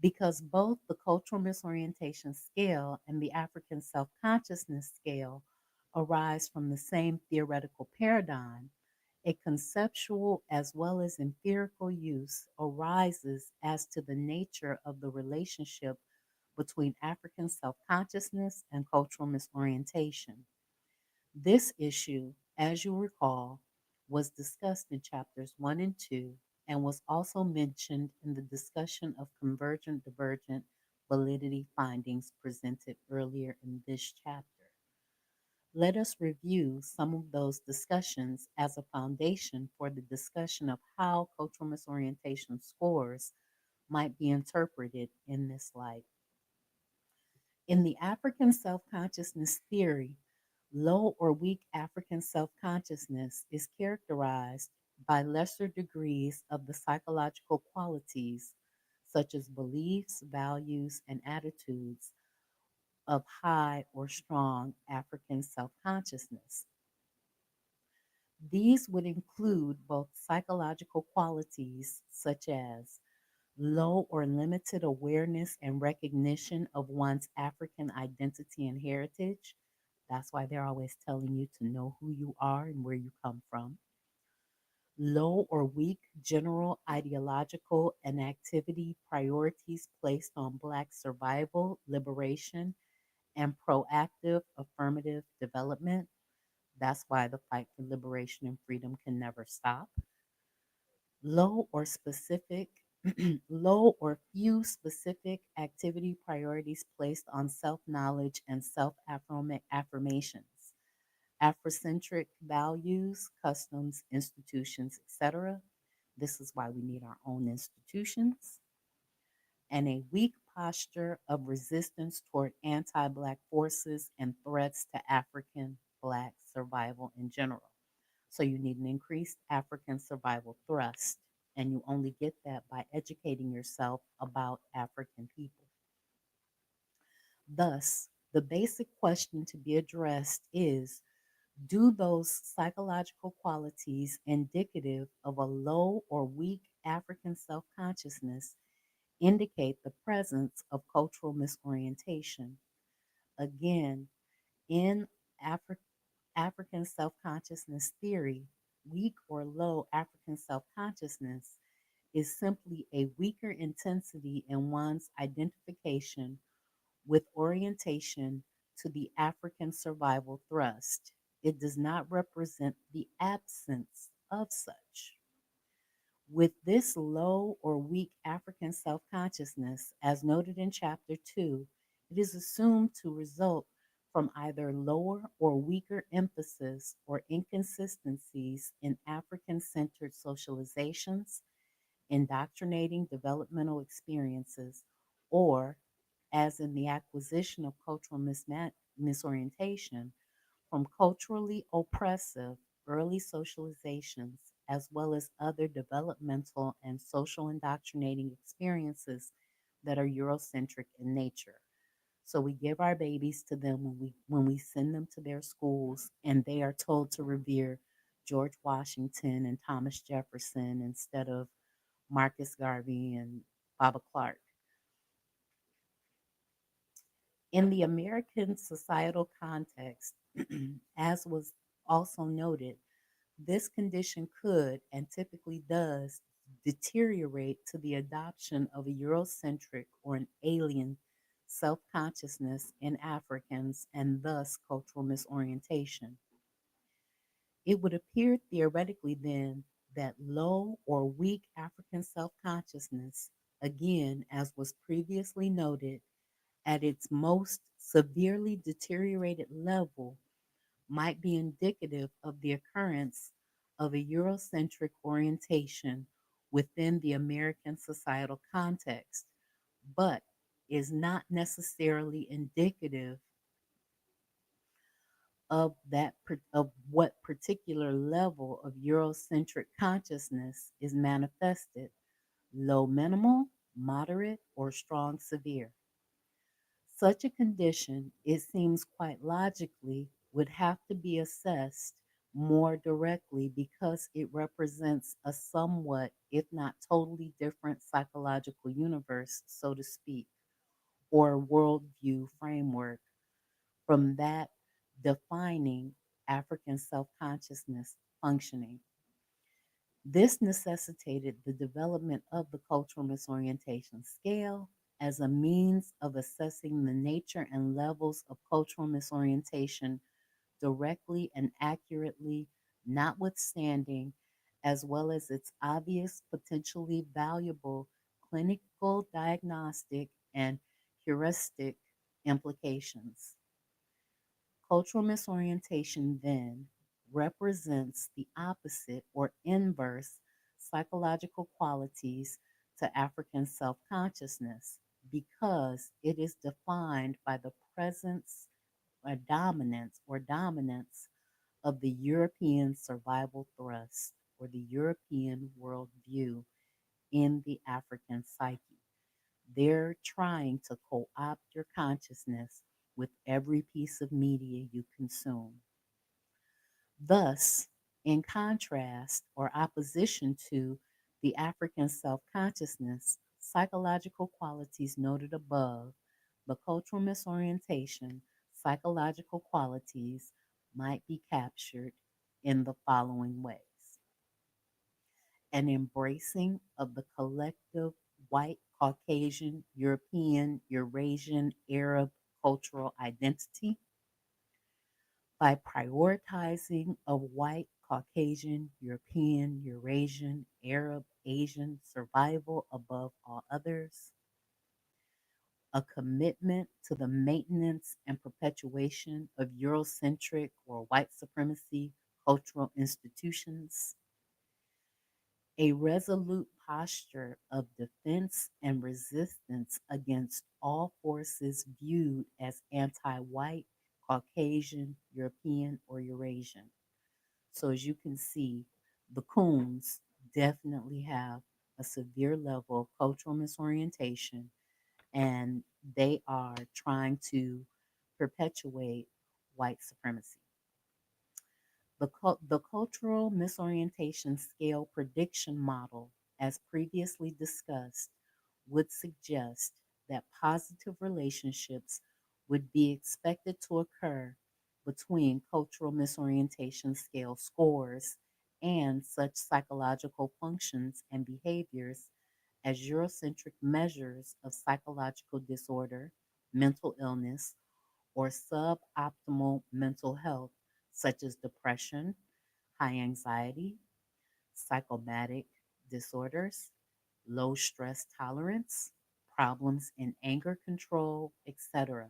Because both the cultural misorientation scale and the African self consciousness scale arise from the same theoretical paradigm, a conceptual as well as empirical use arises as to the nature of the relationship between African self consciousness and cultural misorientation. This issue, as you recall, was discussed in chapters 1 and 2 and was also mentioned in the discussion of convergent divergent validity findings presented earlier in this chapter. Let us review some of those discussions as a foundation for the discussion of how cultural misorientation scores might be interpreted in this light. In the African self consciousness theory, low or weak African self consciousness is characterized by lesser degrees of the psychological qualities, such as beliefs, values, and attitudes of high or strong African self consciousness. These would include both psychological qualities such as low or limited awareness and recognition of one's African identity and heritage. That's why they're always telling you to know who you are and where you come from. Low or weak general ideological and activity priorities placed on Black survival, liberation, and proactive affirmative development. That's why the fight for liberation and freedom can never stop. Low or specific, low or few specific activity priorities placed on self knowledge and self affirmations, Afrocentric values, customs, institutions, etc. This is why we need our own institutions. And a weak posture of resistance toward anti Black forces and threats to African Black survival in general. So you need an increased African survival thrust, and you only get that by educating yourself about African people. Thus, the basic question to be addressed is, do those psychological qualities indicative of a low or weak African self consciousness indicate the presence of cultural misorientation? Again, in Afri- African self consciousness theory, weak or low African self consciousness is simply a weaker intensity in one's identification with orientation to the African survival thrust. It does not represent the absence of such. With this low or weak African self consciousness, as noted in Chapter 2, it is assumed to result from either lower or weaker emphasis or inconsistencies in African centered socializations, indoctrinating developmental experiences, or, as in the acquisition of cultural misorientation, from culturally oppressive early socializations, as well as other developmental and social indoctrinating experiences that are Eurocentric in nature. So we give our babies to them when we send them to their schools, and they are told to revere George Washington and Thomas Jefferson instead of Marcus Garvey and Baba Clark. In the American societal context, as was also noted, this condition could and typically does deteriorate to the adoption of a Eurocentric or an alien self consciousness in Africans and thus cultural misorientation. It would appear theoretically then that low or weak African self consciousness, again, as was previously noted, at its most severely deteriorated level, might be indicative of the occurrence of a Eurocentric orientation within the American societal context, but is not necessarily indicative of what particular level of Eurocentric consciousness is manifested: low minimal, moderate, or strong severe. Such a condition, it seems quite logically, would have to be assessed more directly because it represents a somewhat, if not totally different psychological universe, so to speak, or worldview framework from that defining African self consciousness functioning. This necessitated the development of the cultural misorientation scale as a means of assessing the nature and levels of cultural misorientation directly and accurately, notwithstanding, as well as its obvious, potentially valuable clinical, diagnostic, and heuristic implications. Cultural misorientation then represents the opposite or inverse psychological qualities to African self consciousness. because it is defined by the presence or dominance of the European survival thrust or the European worldview in the African psyche. They're trying to co opt your consciousness with every piece of media you consume. Thus, in contrast or opposition to the African self consciousness, psychological qualities noted above, the cultural misorientation, psychological qualities might be captured in the following ways: an embracing of the collective white, Caucasian, European, Eurasian, Arab cultural identity by prioritizing of white, Caucasian, European, Eurasian, Arab, Asian survival above all others, a commitment to the maintenance and perpetuation of Eurocentric or white supremacy cultural institutions, a resolute posture of defense and resistance against all forces viewed as anti white, Caucasian, European, or Eurasian. So, as you can see, the coons definitely have a severe level of cultural misorientation, and they are trying to perpetuate white supremacy. The cultural misorientation scale prediction model, as previously discussed, would suggest that positive relationships would be expected to occur between cultural misorientation scale scores and such psychological functions and behaviors as Eurocentric measures of psychological disorder, mental illness, or suboptimal mental health, such as depression, high anxiety, psychomatic disorders, low stress tolerance, problems in anger control, etc.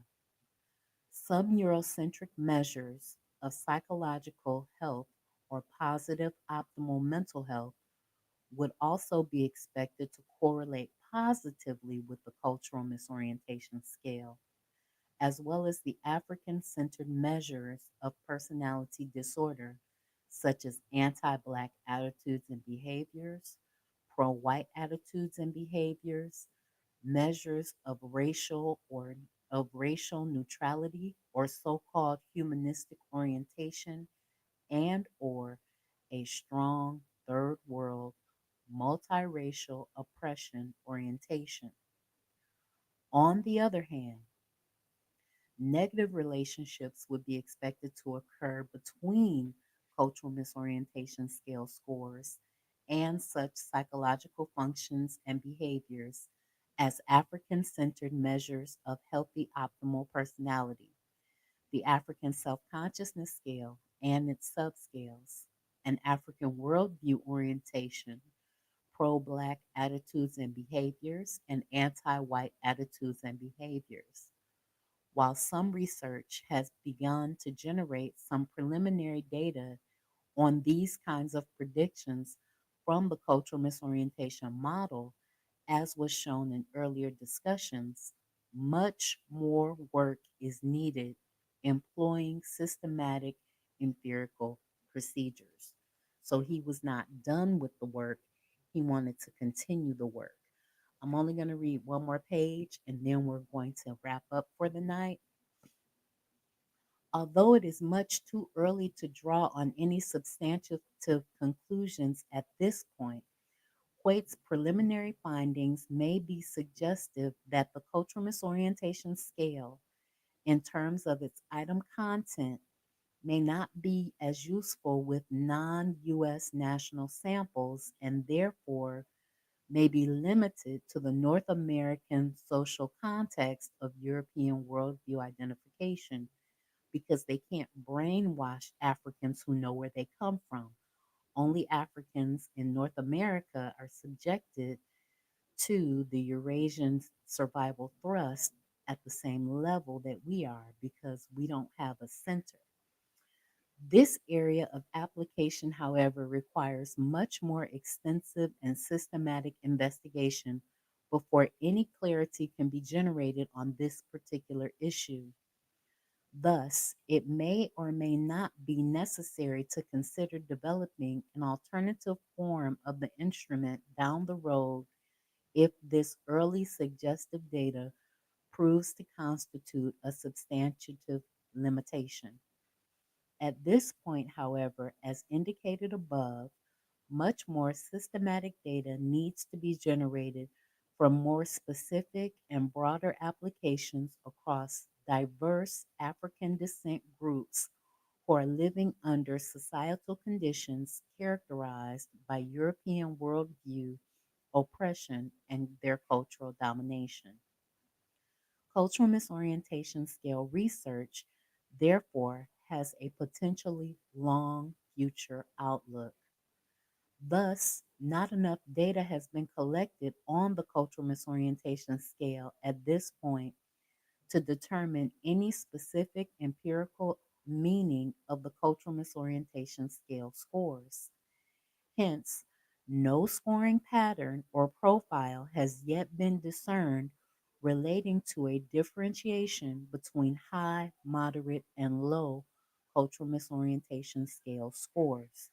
Some Eurocentric measures of psychological health or positive optimal mental health would also be expected to correlate positively with the cultural misorientation scale, as well as the African centered measures of personality disorder, such as anti Black attitudes and behaviors, pro white attitudes and behaviors, measures of racial neutrality or so-called humanistic orientation, and or a strong third world multiracial oppression orientation. On the other hand, negative relationships would be expected to occur between cultural misorientation scale scores and such psychological functions and behaviors as African centered measures of healthy optimal personality, the African self consciousness scale and its subscales, an African worldview orientation, pro Black attitudes and behaviors, and anti white attitudes and behaviors. While some research has begun to generate some preliminary data on these kinds of predictions from the cultural misorientation model, as was shown in earlier discussions, much more work is needed employing systematic empirical procedures. So he was not done with the work, he wanted to continue the work. I'm only going to read one more page and then we're going to wrap up for the night. Although it is much too early to draw on any substantive conclusions at this point, Quate's preliminary findings may be suggestive that the cultural misorientation scale, in terms of its item content, may not be as useful with non US national samples and therefore may be limited to the North American social context of European worldview identification because they can't brainwash Africans who know where they come from. Only Africans in North America are subjected to the Eurasian survival thrust at the same level that we are because we don't have a center. This area of application, however, requires much more extensive and systematic investigation before any clarity can be generated on this particular issue. Thus, it may or may not be necessary to consider developing an alternative form of the instrument down the road if this early suggestive data proves to constitute a substantive limitation. At this point, however, as indicated above, much more systematic data needs to be generated from more specific and broader applications across diverse African descent groups who are living under societal conditions characterized by European worldview, oppression, and their cultural domination. Cultural misorientation scale research, therefore, has a potentially long future outlook. Thus, not enough data has been collected on the cultural misorientation scale at this point to determine any specific empirical meaning of the cultural misorientation scale scores. Hence, no scoring pattern or profile has yet been discerned relating to a differentiation between high, moderate, and low cultural misorientation scale scores,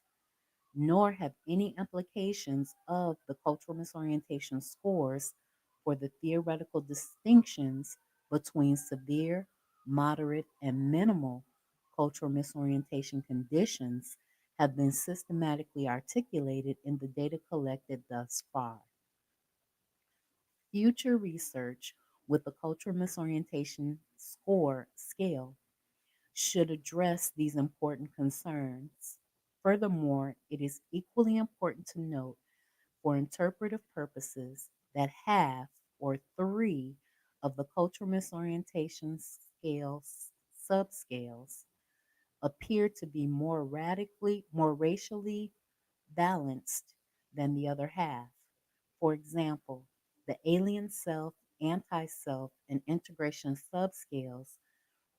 nor have any implications of the cultural misorientation scores for the theoretical distinctions between severe, moderate, and minimal cultural misorientation conditions have been systematically articulated in the data collected thus far. Future research with the cultural misorientation score scale should address these important concerns. Furthermore, it is equally important to note for interpretive purposes that half or three of the cultural misorientation scales subscales appear to be more racially balanced than the other half. For example, the alien self, anti self, and integration subscales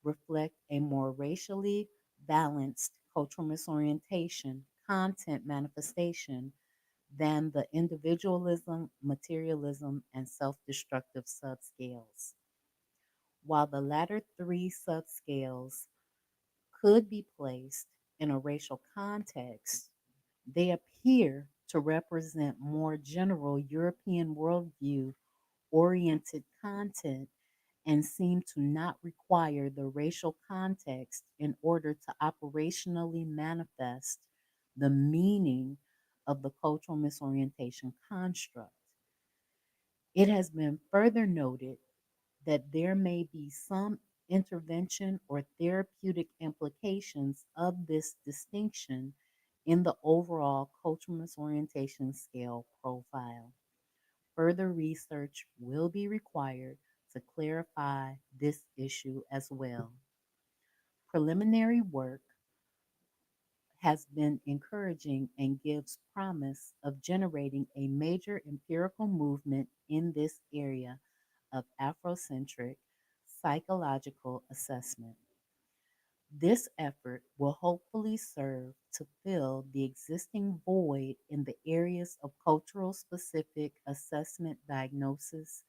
reflect a more racially balanced cultural misorientation content manifestation than the individualism, materialism, and self destructive subscales. While the latter three subscales could be placed in a racial context, they appear to represent more general European worldview oriented content and seem to not require the racial context in order to operationally manifest the meaning of the cultural misorientation construct. It has been further noted that there may be some intervention or therapeutic implications of this distinction in the overall cultural misorientation scale profile. Further research will be required to clarify this issue as well. Preliminary work has been encouraging and gives promise of generating a major empirical movement in this area of Afrocentric psychological assessment. This effort will hopefully serve to fill the existing void in the areas of cultural specific assessment, diagnosis,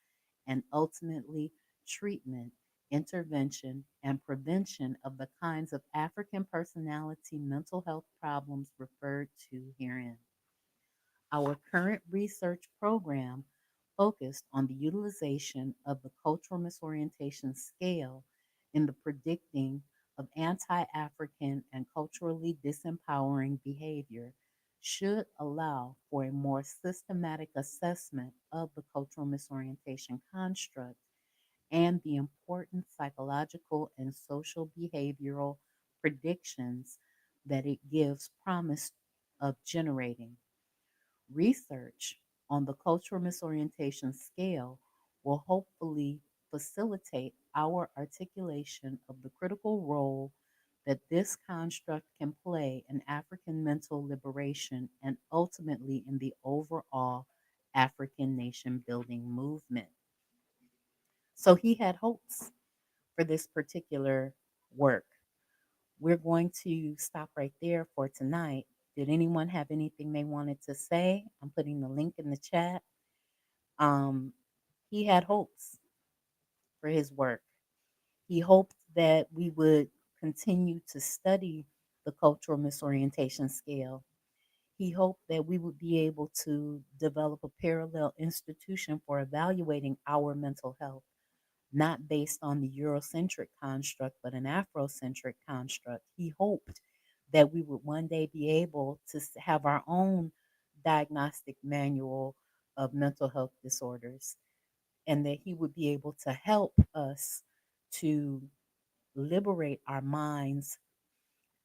and ultimately treatment, intervention, and prevention of the kinds of African personality mental health problems referred to herein. Our current research program focused on the utilization of the cultural misorientation scale in the predicting of anti African and culturally disempowering behavior should allow for a more systematic assessment of the cultural misorientation construct and the important psychological and social behavioral predictions that it gives promise of generating. Research on the cultural misorientation scale will hopefully facilitate our articulation of the critical role that this construct can play in African mental liberation and ultimately in the overall African nation building movement. So he had hopes for this particular work. We're going to stop right there for tonight. Did anyone have anything they wanted to say? I'm putting the link in the chat. Um, He had hopes for his work. He hoped that we would continue to study the cultural misorientation scale. He hoped that we would be able to develop a parallel institution for evaluating our mental health, not based on the Eurocentric construct, but an Afrocentric construct. He hoped that we would one day be able to have our own diagnostic manual of mental health disorders, and that he would be able to help us to liberate our minds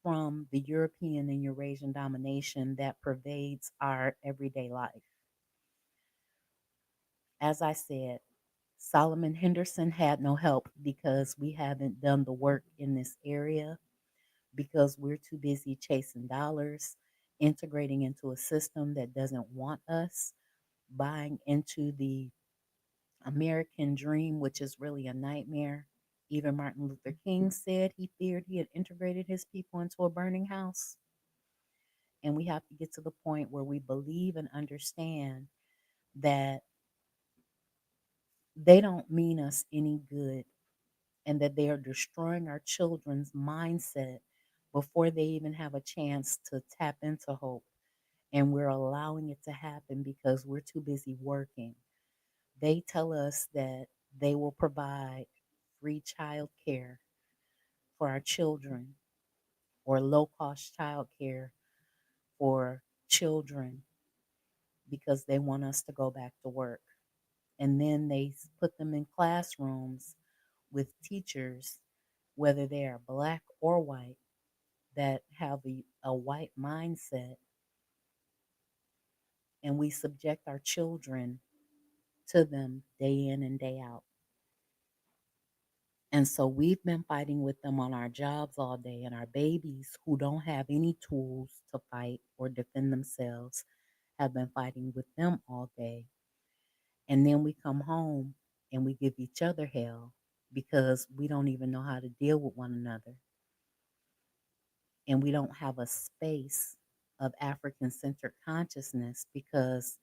from the European and Eurasian domination that pervades our everyday life. As I said, Solomon Henderson had no help because we haven't done the work in this area, because we're too busy chasing dollars, integrating into a system that doesn't want us, buying into the American dream, which is really a nightmare. Even Martin Luther King said he feared he had integrated his people into a burning house. And we have to get to the point where we believe and understand that they don't mean us any good, and that they are destroying our children's mindset before they even have a chance to tap into hope. And we're allowing it to happen because we're too busy working. They tell us that they will provide free child care for our children, or low cost child care for children, because they want us to go back to work. And then they put them in classrooms with teachers, whether they are black or white, that have a white mindset, and we subject our children to them day in and day out. And so we've been fighting with them on our jobs all day, and our babies who don't have any tools to fight or defend themselves have been fighting with them all day. And then we come home and we give each other hell because we don't even know how to deal with one another. And we don't have a space of African centered consciousness, because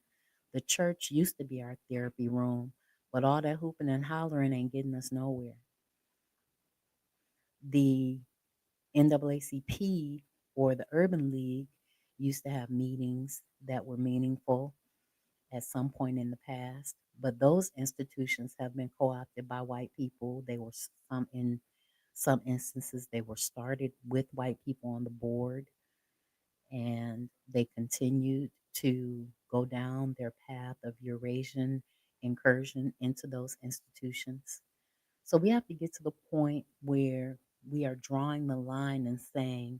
the church used to be our therapy room, but all that hooping and hollering ain't getting us nowhere. The NAACP, or the Urban League, used to have meetings that were meaningful at some point in the past, but those institutions have been co-opted by white people. They were in some instances they were started with white people on the board, and they continued to go down their path of Eurasian incursion into those institutions. So we have to get to the point where we are drawing the line and saying,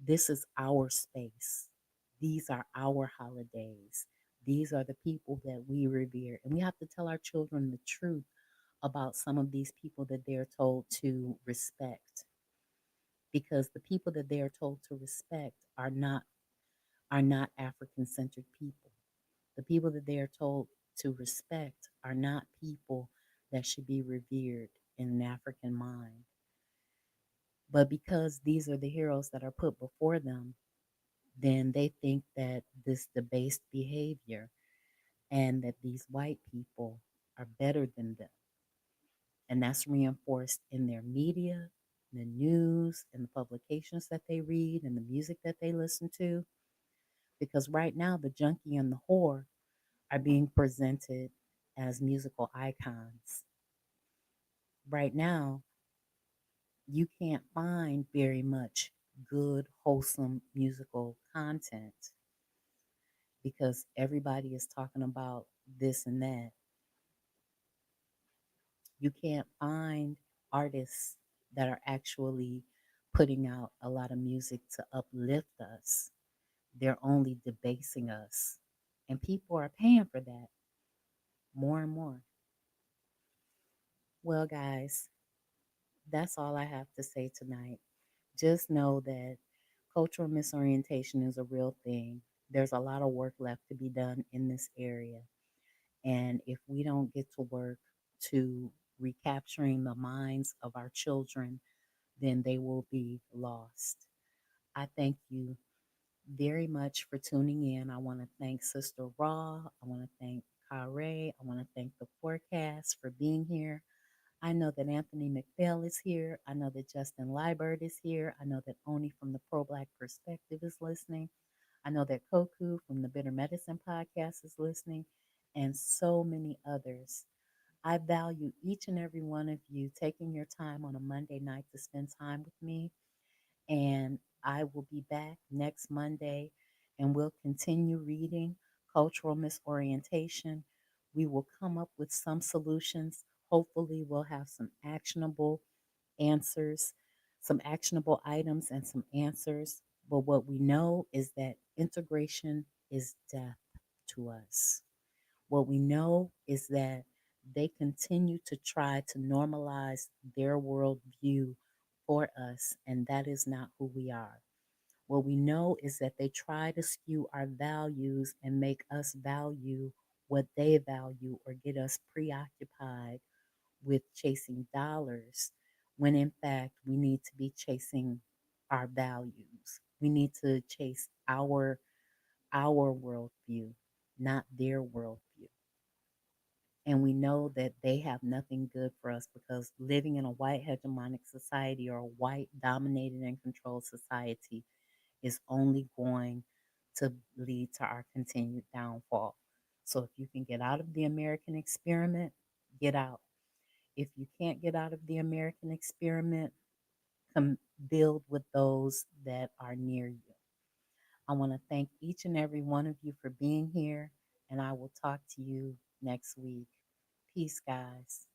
this is our space. These are our holidays. These are the people that we revere. And we have to tell our children the truth about some of these people that they're told to respect, because the people that they are told to respect are not African centered people. The people that they are told to respect are not people that should be revered in an African mind. But because these are the heroes that are put before them, then they think that this debased behavior, and that these white people are better than them. And that's reinforced in their media, the news, and the publications that they read, and the music that they listen to. Because right now, the junkie and the whore are being presented as musical icons. Right now, you can't find very much good, wholesome musical content, because everybody is talking about this and that. You can't find artists that are actually putting out a lot of music to uplift us. They're only debasing us. And people are paying for that more and more. Well, guys, that's all I have to say tonight. Just know that cultural misorientation is a real thing. There's a lot of work left to be done in this area. And if we don't get to work to recapturing the minds of our children, then they will be lost. I thank you very much for tuning in. I want to thank Sister Raw. I want to thank Kare. I want to thank the forecast for being here. I know that Anthony McPhail is here. I know that Justin Liebert is here. I know that Oni from the Pro Black Perspective is listening. I know that Koku from the Bitter Medicine podcast is listening, and so many others. I value each and every one of you taking your time on a Monday night to spend time with me. And I will be back next Monday and we'll continue reading Cultural Misorientation. We will come up with some solutions. Hopefully, we'll have some actionable answers, some actionable items, and some answers. But what we know is that integration is death to us. What we know is that they continue to try to normalize their worldview for us, and that is not who we are. What we know is that they try to skew our values and make us value what they value or get us preoccupied with chasing dollars when in fact we need to be chasing our values. We need to chase our worldview, not their worldview. And we know that they have nothing good for us because living in a white hegemonic society or a white dominated and controlled society is only going to lead to our continued downfall. So if you can get out of the American experiment, get out. If you can't get out of the American experiment, come build with those that are near you. I want to thank each and every one of you for being here, and I will talk to you next week. Peace, guys.